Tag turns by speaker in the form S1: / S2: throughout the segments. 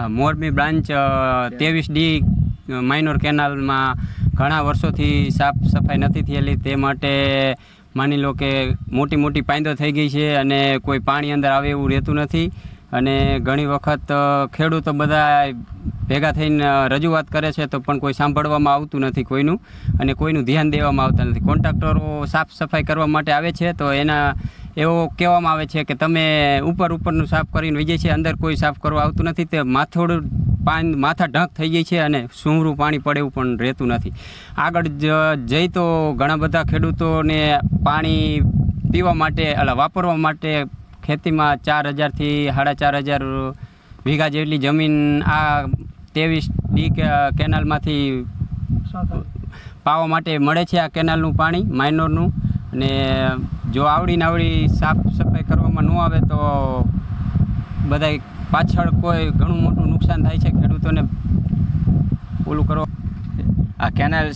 S1: Morbi branch 23D minor કેનાલમાં ઘણા વર્ષોથી સાફ સફાઈ નથી થયેલી, તે માટે માની લો કે મોટી મોટી પાયંદો થઈ ગઈ છે અને કોઈ પાણી અંદર આવે એવું રહેતું નથી. અને ઘણી વખત ખેડૂતો બધા ભેગા થઈને રજૂઆત કરે છે તો પણ કોઈ સાંભળવામાં આવતું નથી કોઈનું, અને કોઈનું ધ્યાન દેવામાં આવતા નથી. કોન્ટ્રાક્ટરો સાફ સફાઈ કરવા માટે આવે છે તો એના એવો કહેવામાં આવે છે કે તમે ઉપરનું સાફ કરીને વહી જાય છે, અંદર કોઈ સાફ કરવા આવતું નથી. તે માથા ઢંક થઈ જાય છે અને સૂંઘરું પાણી પડે એવું પણ રહેતું નથી. આગળ જઈ તો ઘણા બધા ખેડૂતોને પાણી પીવા માટે વાપરવા માટે ખેતીમાં 4,000થી 4,500 વીઘા જેટલી જમીન આ 23D કેનાલમાંથી પાવા માટે મળે છે. આ કેનાલનું પાણી માઇનોરનું, અને જો આવડી સાફ સફાઈ કરવામાં ન આવે તો બધા પાછળ કોઈ ઘણું મોટું નુકસાન થાય છે ખેડૂતોને. ઓલું કરો,
S2: આ કેનાલ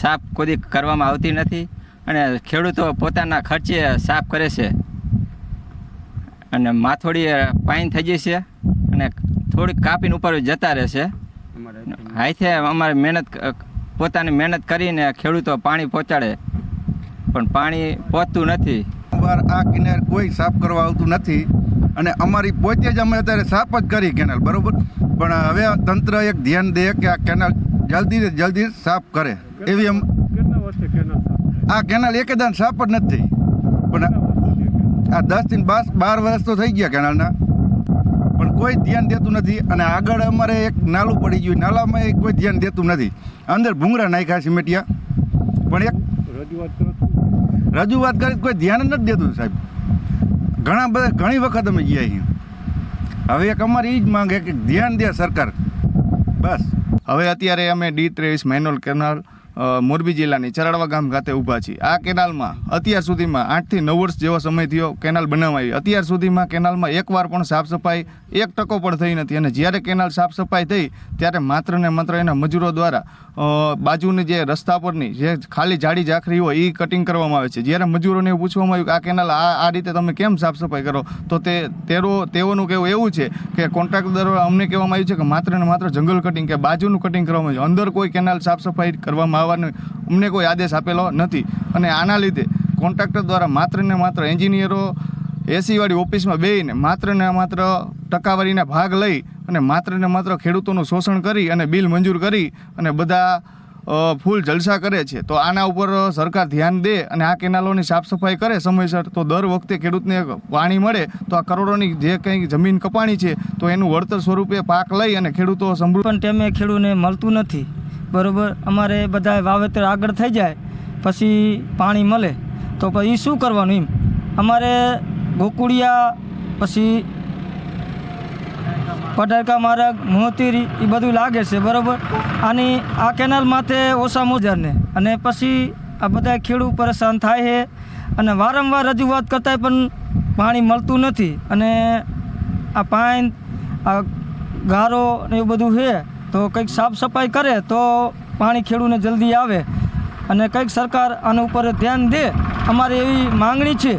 S2: સાફ કોઈ કરવામાં આવતી નથી અને ખેડૂતો પોતાના ખર્ચે સાફ કરે છે અને માથોડી પાણી થઈ જાય છે અને થોડીક કાપીને ઉપર જતા રહે છે. હાથે અમારે પોતાની મહેનત કરીને ખેડૂતો પાણી પહોંચાડે પણ પાણી પહોંચતું નથી.
S3: આ કેનાલ કોઈ સાફ કરવા આવતું નથી અને અમારી પોતે જ અમે અત્યારે સાફ જ કરી કેનાલ, બરાબર. પણ હવે તંત્ર એક ધ્યાન દે કે આ કેનાલ જલ્દી સાફ કરે એવી આ કેનાલ એકેદાન સાફ જ નથી થઈ. પણ આ 10 થી 12 વર્ષ તો થઈ ગયા કેનાલના, પણ કોઈ ધ્યાન દેતું નથી. અને આગળ અમારે એક નાલું પડી ગયું, નાલામાં કોઈ ધ્યાન દેતું નથી. અંદર ભૂંગળા નાખ્યા સિમેટિયા, પણ એક રજૂઆત કરી કોઈ ધ્યાન નથી દેતું સાહેબ. ઘણી વખત અમે ગયા અહીંયા. હવે એક અમારી એ જ માંગે કે ધ્યાન દે સરકાર, બસ.
S4: હવે અત્યારે અમે D23 માઇનોર કેનાલ મોરબી જિલ્લાની ચરાડવા ગામ ખાતે ઊભા છીએ. આ કેનાલમાં અત્યાર સુધીમાં 8 થી 9 વર્ષ જેવો સમય થયો કેનાલ બનાવાઈ. અત્યાર સુધીમાં કેનાલમાં એકવાર પણ સાફ સફાઈ 1% પણ થઈ નથી. અને જ્યારે કેનાલ સાફ સફાઈ થઈ ત્યારે માત્ર ને માત્ર એના મજૂરો દ્વારા બાજુની જે રસ્તા પરની જે ખાલી જાડી ઝાખરી હોય એ કટિંગ કરવામાં આવે છે. જ્યારે મજૂરોને એવું પૂછવામાં આવ્યું કે આ કેનાલ આ રીતે તમે કેમ સાફ સફાઈ કરો, તો તેઓનું કહેવું એવું છે કે કોન્ટ્રાક્ટર અમને કહેવામાં આવ્યું છે કે માત્ર ને માત્ર જંગલ કટિંગ કે બાજુનું કટિંગ કરવામાં આવ્યું, અંદર કોઈ કેનાલ સાફ સફાઈ કરવામાં અમને કોઈ આદેશ આપેલો નથી. અને આના લીધે કોન્ટ્રાક્ટર દ્વારા માત્ર ને માત્ર એન્જિનિયરો એસીવાળી ઓફિસમાં બેસીને માત્ર ને માત્ર ટકાવારીના ભાગ લઈ અને માત્ર ને માત્ર ખેડૂતોનું શોષણ કરી અને બિલ મંજૂર કરી અને બધા ફૂલ જલસા કરે છે. તો આના ઉપર સરકાર ધ્યાન દે અને આ કેનાલોની સાફ સફાઈ કરે સમયસર, તો દર વખતે ખેડૂતને પાણી મળે તો આ કરોડોની જે કંઈ જમીન કપાણી છે તો એનું વળતર સ્વરૂપે પાક લઈ અને ખેડૂતો સમૃદ્ધ.
S5: પણ ટાઈમે ખેડૂતને મળતું નથી, બરાબર. અમારે બધા વાવેતર આગળ થઈ જાય પછી પાણી મળે તો પછી શું કરવાનું એમ. અમારે ગોકુળિયા પછી પટાકા માર્ગ મોતીરી એ બધું લાગે છે, બરાબર. આની આ કેનાલ માથે ઓછા મોજારને અને પછી આ બધા ખેડૂત પરેશાન થાય છે અને વારંવાર રજૂઆત કરતાં પણ પાણી મળતું નથી. અને આ પાણી આ ગારો ને એવું બધું છે તો કંઈક સાફ સફાઈ કરે તો પાણી ખેડૂને જલ્દી આવે અને કંઈક સરકાર આના ઉપર ધ્યાન દે, અમારી એવી માંગણી છે.